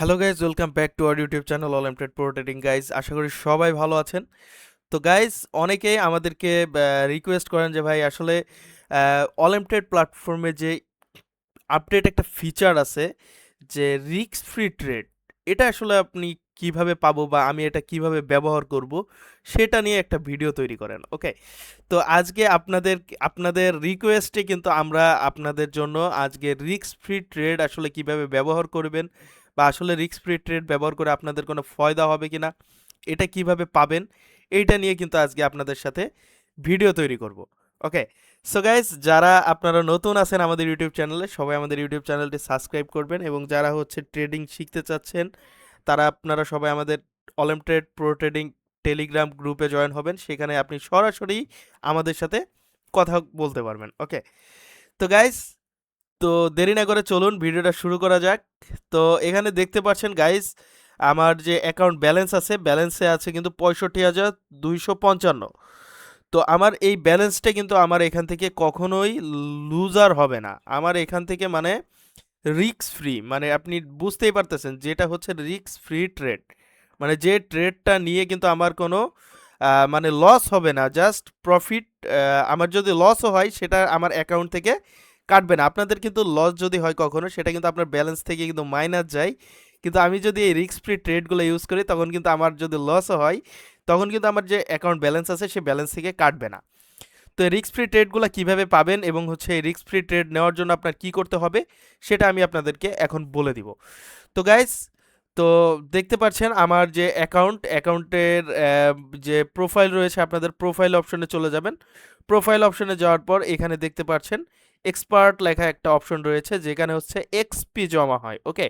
Hello guys, welcome back to our YouTube channel all M trade pro trading guys. আশা করি সবাই ভালো আছেন। তো গাইজ, অনেকেই আমাদেরকে রিকোয়েস্ট করেন যে ভাই আসলে অল এম ট্রেড প্ল্যাটফর্মে যে আপডেট একটা ফিচার আছে যে রিস্ক ফ্রি ট্রেড, এটা আসলে আপনি কিভাবে পাবো বা আমি এটা কিভাবে ব্যবহার করব সেটা নিয়ে একটা ভিডিও তৈরি করেন। ওকে, তো আজকে আপনাদের আপনাদের রিকোয়েস্টে কিন্তু আমরা আপনাদের জন্য আজকে রিস্ক ফ্রি ট্রেড আসলে কিভাবে ব্যবহার করবেন বা আসলে রিস্ক ফ্রি ট্রেড ব্যবহার করে আপনাদের কোনো ফায়দা হবে কিনা, এটা কিভাবে পাবেন, এইটা নিয়ে কিন্তু আজকে আপনাদের সাথে ভিডিও তৈরি করব। ওকে, সো গাইস, যারা আপনারা নতুন আছেন আমাদের ইউটিউব চ্যানেলে, সবাই আমাদের ইউটিউব চ্যানেলটি সাবস্ক্রাইব করবেন, এবং যারা হচ্ছে ট্রেডিং শিখতে চাচ্ছেন তারা আপনারা সবাই আমাদের অলেম ট্রেড প্রো ট্রেডিং টেলিগ্রাম গ্রুপে জয়েন হবেন। সেখানে আপনি সরাসরি আমাদের সাথে কথা বলতে পারবেন। ওকে, তো গাইস, তো দেরি না করে চলুন ভিডিওটা শুরু করা যাক। তো এখানে দেখতে পাচ্ছেন গাইস, আমার যে অ্যাকাউন্ট ব্যালেন্স আছে, ব্যালেন্সে আছে কিন্তু 65,255। তো আমার এই ব্যালেন্সটা কিন্তু আমার এখান থেকে কখনোই লুজার হবে না। আমার এখান থেকে মানে রিস্ক ফ্রি, মানে আপনি বুঝতেই পারতেছেন যেটা হচ্ছে রিস্ক ফ্রি ট্রেড, মানে যে ট্রেডটা নিয়ে কিন্তু আমার কোনো মানে লস হবে না, জাস্ট প্রফিট। আমার যদি লসও হয় সেটা আমার অ্যাকাউন্ট থেকে কাটবে না। আপনাদের কিন্তু লস যদি হয় কখনো, সেটা কিন্তু আপনার ব্যালেন্স থেকে কিন্তু মাইনাস যায়। কিন্তু আমি যদি এই রিস্ক ফ্রি ট্রেডগুলো ইউজ করি, তখন কিন্তু আমার যদি লসও হয়, তখন কিন্তু আমার যে অ্যাকাউন্ট ব্যালেন্স আছে সে ব্যালেন্স থেকে কাটবে না। তো এই রিস্ক ফ্রি ট্রেডগুলো কীভাবে পাবেন এবং হচ্ছে এই রিস্ক ফ্রি ট্রেড নেওয়ার জন্য আপনার কী করতে হবে সেটা আমি আপনাদেরকে এখন বলে দিব। তো গাইস, তো দেখতে পাচ্ছেন আমার যে অ্যাকাউন্টের যে প্রোফাইল রয়েছে, আপনাদের প্রোফাইল অপশনে চলে যাবেন। প্রোফাইল অপশনে যাওয়ার পর এখানে দেখতে পাচ্ছেন এক্সপার্ট লেখা একটা অপশন রয়েছে, যেখানে হচ্ছে এক্সপি জমা হয়। ওকে,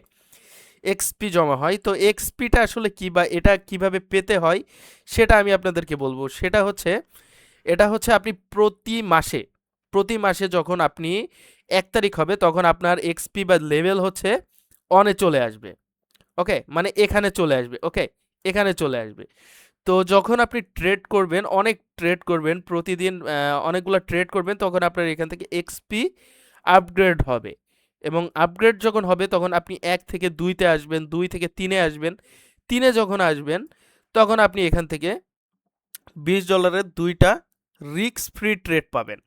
এক্সপি জমা হয়। তো এক্সপিটা আসলে কী বা এটা কিভাবে পেতে হয় সেটা আমি আপনাদেরকে বলবো। এটা হচ্ছে আপনি প্রতি মাসে যখন আপনি 1 তারিখ হবে, তখন আপনার এক্সপি বা লেভেল হচ্ছে অনে চলে আসবে। ওকে, মানে এখানে চলে আসবে। ওকে, এখানে চলে আসবে। তো যখন আপনি ট্রেড করবেন, অনেক ট্রেড করবেন প্রতিদিন, অনেকগুলো ট্রেড করবেন, তখন আপনার এখান থেকে এক্সপি আপগ্রেড হবে। এবং আপগ্রেড যখন হবে তখন আপনি 1 থেকে 2-তে আসবেন, 2 থেকে 3-এ আসবেন। 3-এ যখন আসবেন তখন আপনি এখান থেকে $20 2টা রিস্ক ফ্রি ট্রেড পাবেন।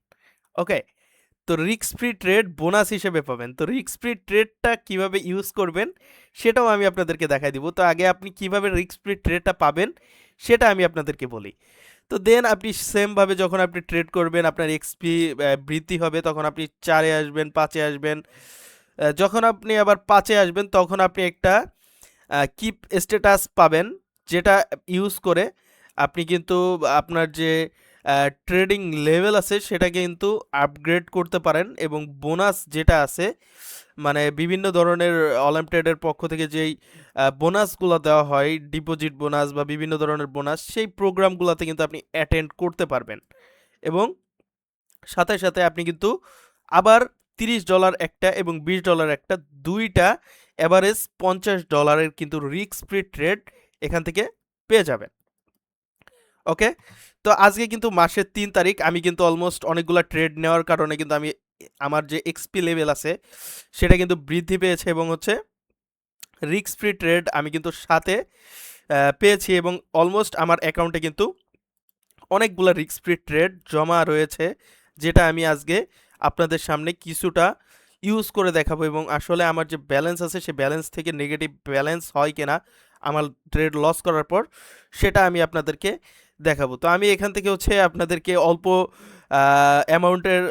ওকে, তো রিস্ক ফ্রি ট্রেড বোনাস হিসেবে পাবেন। তো রিস্ক ফ্রি ট্রেডটা কিভাবে ইউজ করবেন সেটাও আমি আপনাদেরকে দেখাই দিব। তো আগে আপনি কিভাবে রিস্ক ফ্রি ট্রেডটা পাবেন সেটা আমি আপনাদেরকে বলি। তো দেন আপনি সেমভাবে যখন আপনি ট্রেড করবেন, আপনার এক্সপি বৃদ্ধি হবে, তখন আপনি 4-এ আসবেন, 5-এ আসবেন। যখন আপনি আবার 5-এ আসবেন তখন আপনি একটা কিপ স্ট্যাটাস পাবেন, যেটা ইউজ করে আপনি কিন্তু আপনার যে ট্রেডিং লেভেল আছে সেটা কিন্তু আপগ্রেড করতে পারেন। এবং বোনাস যেটা আছে, মানে বিভিন্ন ধরনের অলিম্প ট্রেডের পক্ষ থেকে যেই বোনাসগুলো দেওয়া হয়, ডিপোজিট বোনাস বা বিভিন্ন ধরনের বোনাস, সেই প্রোগ্রামগুলোতে কিন্তু আপনি অ্যাটেন্ড করতে পারবেন। এবং সাথে সাথে আপনি কিন্তু আবার $30 একটা এবং $20 একটা, দুইটা অ্যাভারেজ $50 কিন্তু রিস্ক ফ্রি ট্রেড এখান থেকে পেয়ে যাবেন। ওকে, তো আজকে কিন্তু মাসের 3 তারিখ, আমি কিন্তু অলমোস্ট অনেকগুলো ট্রেড নেওয়ার কারণে কিন্তু আমি আমার যে এক্সপি লেভেল আছে সেটা কিন্তু বৃদ্ধি পেয়েছে, এবং হচ্ছে রিস্ক ফ্রি ট্রেড আমি কিন্তু সাথে পেয়েছি। এবং অলমোস্ট আমার অ্যাকাউন্টে কিন্তু অনেকগুলো রিস্ক ফ্রি ট্রেড জমা রয়েছে, যেটা আমি আজকে আপনাদের সামনে কিছুটা ইউজ করে দেখাবো। এবং আসলে আমার যে ব্যালেন্স আছে সে ব্যালেন্স থেকে নেগেটিভ ব্যালেন্স হয় কিনা আমার ট্রেড লস করার পর, সেটা আমি আপনাদেরকে দেখাবো। তো আমি এখান থেকে হচ্ছে আপনাদেরকে অল্প অ্যামাউন্টের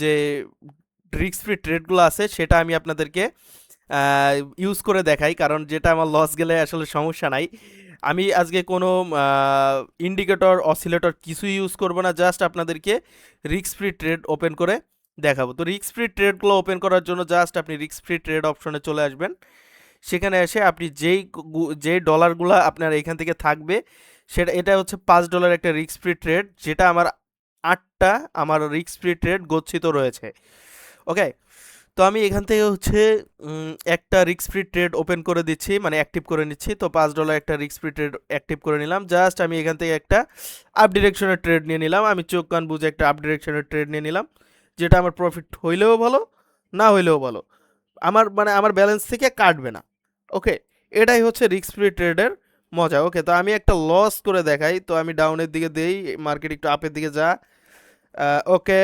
যে রিস্ক ফ্রি ট্রেডগুলো আছে সেটা আমি আপনাদেরকে ইউজ করে দেখাই, কারণ যেটা আমার লস গেলে আসলে সমস্যা নাই। আমি আজকে কোনো ইন্ডিকেটর অসিলেটর কিছু ইউজ করব না, জাস্ট আপনাদেরকে রিস্ক ফ্রি ট্রেড ওপেন করে দেখাবো। তো রিস্ক ফ্রি ট্রেডগুলো ওপেন করার জন্য জাস্ট আপনি রিস্ক ফ্রি ট্রেড অপশনে চলে আসবেন। সেখানে এসে আপনি যেই ডলারগুলো আপনার এখান থেকে থাকবে, এটা হচ্ছে $5 একটা রিস্ক ফ্রি ট্রেড, যেটা আমার 8টা আমার রিস্ক ফ্রি ট্রেড গচ্ছিত রয়েছে। ওকে, তো আমি এখান থেকে হচ্ছে একটা রিস্ক ফ্রি ট্রেড ওপেন করে দিচ্ছি, মানে অ্যাক্টিভ করে নিচ্ছি। তো $5 একটা রিস্ক ফ্রি ট্রেড অ্যাক্টিভ করে নিলাম। জাস্ট আমি এখান থেকে একটা আপ ডিরেকশনের ট্রেড নিয়ে নিলাম। আমি চোখ কান বুঝে একটা আপ ডিরেকশনের ট্রেড নিয়ে নিলাম, যেটা আমার প্রফিট হইলেও ভালো, না হইলেও ভালো, আমার মানে আমার ব্যালেন্স থেকে কাটবে না। ওকে, এটাই হচ্ছে রিস্ক ফ্রি ট্রেডের মজা। ওকে, তো আমি একটা লস করে দেখাই। তো আমি ডাউনের দিকে দেই, মার্কেট একটু আপের দিকে যা। ওকে,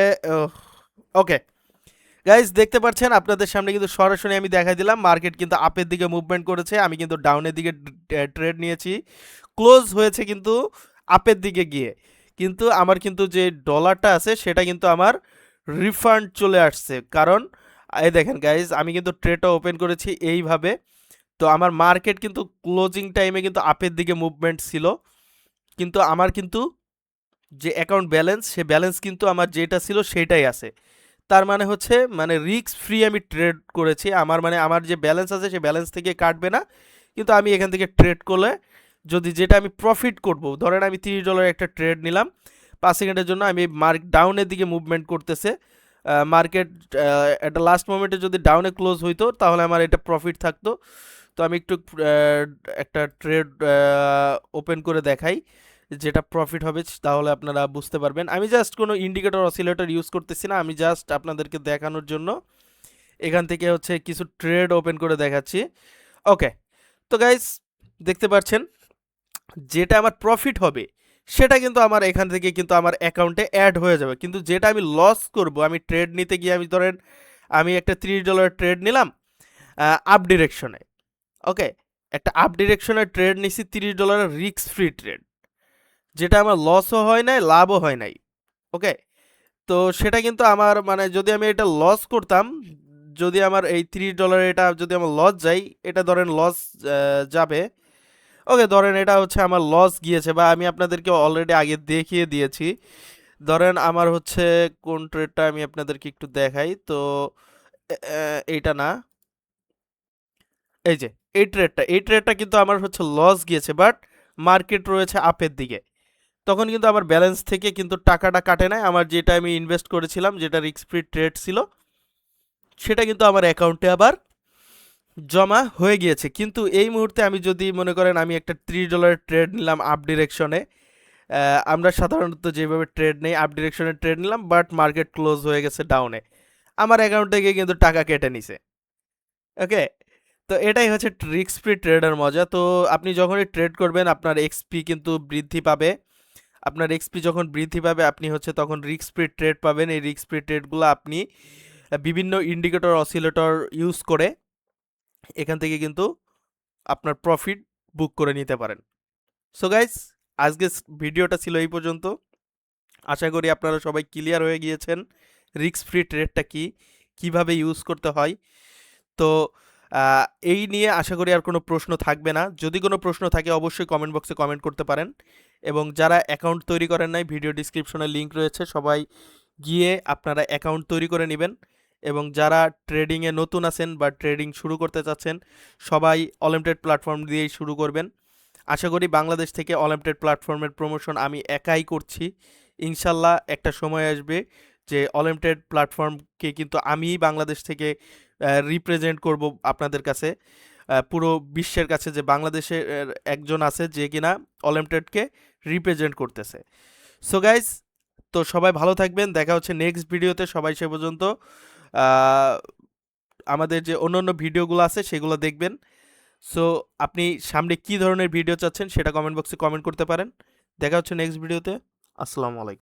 ওকে গাইজ দেখতে পাচ্ছেন আপনাদের সামনে কিন্তু সরাসরি আমি দেখাই দিলাম মার্কেট কিন্তু আপের দিকে মুভমেন্ট করেছে, আমি কিন্তু ডাউনের দিকে ট্রেড নিয়েছি, ক্লোজ হয়েছে কিন্তু আপের দিকে গিয়ে। কিন্তু আমার কিন্তু যে ডলারটা আছে সেটা কিন্তু আমার রিফান্ড চলে আসছে, কারণ এই দেখেন গাইজ আমি কিন্তু ট্রেডটা ওপেন করেছি এইভাবে। তো আমার মার্কেট কিন্তু ক্লোজিং টাইমে কিন্তু আপের দিকে মুভমেন্ট ছিল, কিন্তু আমার কিন্তু যে অ্যাকাউন্ট ব্যালেন্স সে ব্যালেন্স কিন্তু আমার যেটা ছিল সেটাই আছে। তার মানে হচ্ছে মানে রিস্ক ফ্রি আমি ট্রেড করেছি, আমার মানে আমার যে ব্যালেন্স আছে সে ব্যালেন্স থেকে কাটবে না, কিন্তু আমি এখান থেকে ট্রেড করলে যদি যেটা আমি প্রফিট করব, ধরেন আমি $30 একটা ট্রেড নিলাম 5 সেকেন্ডের জন্য, আমি ডাউনের দিকে মুভমেন্ট করতেছে মার্কেট, একটা লাস্ট মোমেন্টে যদি ডাউনে ক্লোজ হইতো তাহলে আমার এটা প্রফিট থাকতো। তো আমি একটু একটা ট্রেড ওপেন করে দেখাই যেটা প্রফিট হবে, তাহলে আপনারা বুঝতে পারবেন। আমি জাস্ট কোনো ইন্ডিকেটর অসিলেটর ইউজ করতেছি না, আমি জাস্ট আপনাদেরকে দেখানোর জন্য এখান থেকে হচ্ছে কিছু ট্রেড ওপেন করে দেখাচ্ছি। ওকে, তো গাইস দেখতে পাচ্ছেন যেটা আমার প্রফিট হবে সেটা কিন্তু আমার এখান থেকে কিন্তু আমার অ্যাকাউন্টে অ্যাড হয়ে যাবে, কিন্তু যেটা আমি লস করব, আমি ট্রেড নিতে গিয়ে আমি ধরেন আমি একটা $30 ট্রেড নিলাম আপ ডিরেকশনে। ওকে, একটা আপ ডিরেকশনের ট্রেড নিছি $30 রিস্ক ফ্রি ট্রেড, যেটা আমার লসও হয় নাই লাভও হয় নাই। ওকে, তো সেটা কিন্তু আমার মানে যদি আমি এটা লস করতাম, যদি আমার এই $30 এটা যদি আমার লস যায়, এটা ধরেন লস যাবে। ওকে, ধরেন এটা হচ্ছে আমার লস গিয়েছে, বা আমি আপনাদেরকে অলরেডি আগে দেখিয়ে দিয়েছি। ধরেন আমার হচ্ছে কোন ট্রেডটা আমি আপনাদেরকে একটু দেখাই, তো এইটা না, এই যে এই ট্রেডটা কিন্তু আমার হচ্ছে লস গিয়েছে, বাট মার্কেট রয়েছে আপের দিকে। তখন কিন্তু আমার ব্যালেন্স থেকে কিন্তু টাকাটা কাটে নাই, আমার যেটা আমি ইনভেস্ট করেছিলাম যেটা রিস্ক ফ্রি ট্রেড ছিল সেটা কিন্তু আমার অ্যাকাউন্টে আবার জমা হয়ে গিয়েছে। কিন্তু এই মুহূর্তে আমি যদি মনে করেন আমি একটা $30 ট্রেড নিলাম আপ ডিরেকশনে, আমরা সাধারণত যেভাবে ট্রেড নেই আপ ডিরেকশনে ট্রেড নিলাম, বাট মার্কেট ক্লোজ হয়ে গেছে ডাউনে, আমার অ্যাকাউন্ট থেকে কিন্তু টাকা কেটে নিছে। ওকে, তো এটাই হচ্ছে রিস্ক ফ্রি ট্রেডের মজা। তো আপনি যখনই ট্রেড করবেন আপনার এক্সপি কিন্তু বৃদ্ধি পাবে, আপনার এক্সপি যখন বৃদ্ধি পাবে আপনি হচ্ছে তখন রিস্ক ফ্রি ট্রেড পাবেন। এই রিস্ক ফ্রি ট্রেডগুলো আপনি বিভিন্ন ইন্ডিকেটর অসিলেটর ইউজ করে এখান থেকে কিন্তু আপনার প্রফিট বুক করে নিতে পারেন। সো গাইস, আজকে ভিডিওটা ছিল এই পর্যন্ত। আশা করি আপনারা সবাই ক্লিয়ার হয়ে গিয়েছেন রিস্ক ফ্রি ট্রেডটা কি, কিভাবে ইউজ করতে হয়। তো এই নিয়ে আশা করি আর কোনো প্রশ্ন থাকবে না। যদি কোনো প্রশ্ন থাকে অবশ্যই কমেন্ট বক্সে কমেন্ট করতে পারেন, এবং যারা অ্যাকাউন্ট তৈরি করেন নাই ভিডিও ডিসক্রিপশনে লিঙ্ক রয়েছে, সবাই গিয়ে আপনারা অ্যাকাউন্ট তৈরি করে নেবেন। এবং যারা ট্রেডিংয়ে নতুন আছেন বা ট্রেডিং শুরু করতে চাচ্ছেন সবাই অলিম্পিয়াড প্ল্যাটফর্ম দিয়েই শুরু করবেন। আশা করি বাংলাদেশ থেকে অলিম্পিয়াড প্ল্যাটফর্মের প্রমোশন আমি একাই করছি, ইনশাল্লাহ একটা সময় আসবে যে অলিম্পিয়াড প্ল্যাটফর্মকে কিন্তু আমিই বাংলাদেশ থেকে রিপ্রেজেন্ট করব আপনাদের কাছে, পুরো বিশ্বের কাছে, যে বাংলাদেশের একজন আছে যে কিনা অলিম্পিয়াডকে রিপ্রেজেন্ট করতেছে। সো গাইজ, তো সবাই ভালো থাকবেন, দেখা হচ্ছে নেক্সট ভিডিওতে। সবাই সে পর্যন্ত আহ, আমাদের যে অন্যান্য ভিডিওগুলো আছে সেগুলো দেখবেন। সো আপনি সামনে কী ধরনের ভিডিও চাচ্ছেন সেটা কমেন্ট বক্সে কমেন্ট করতে পারেন। দেখা হচ্ছে নেক্সট ভিডিওতে। আসসালামু আলাইকুম।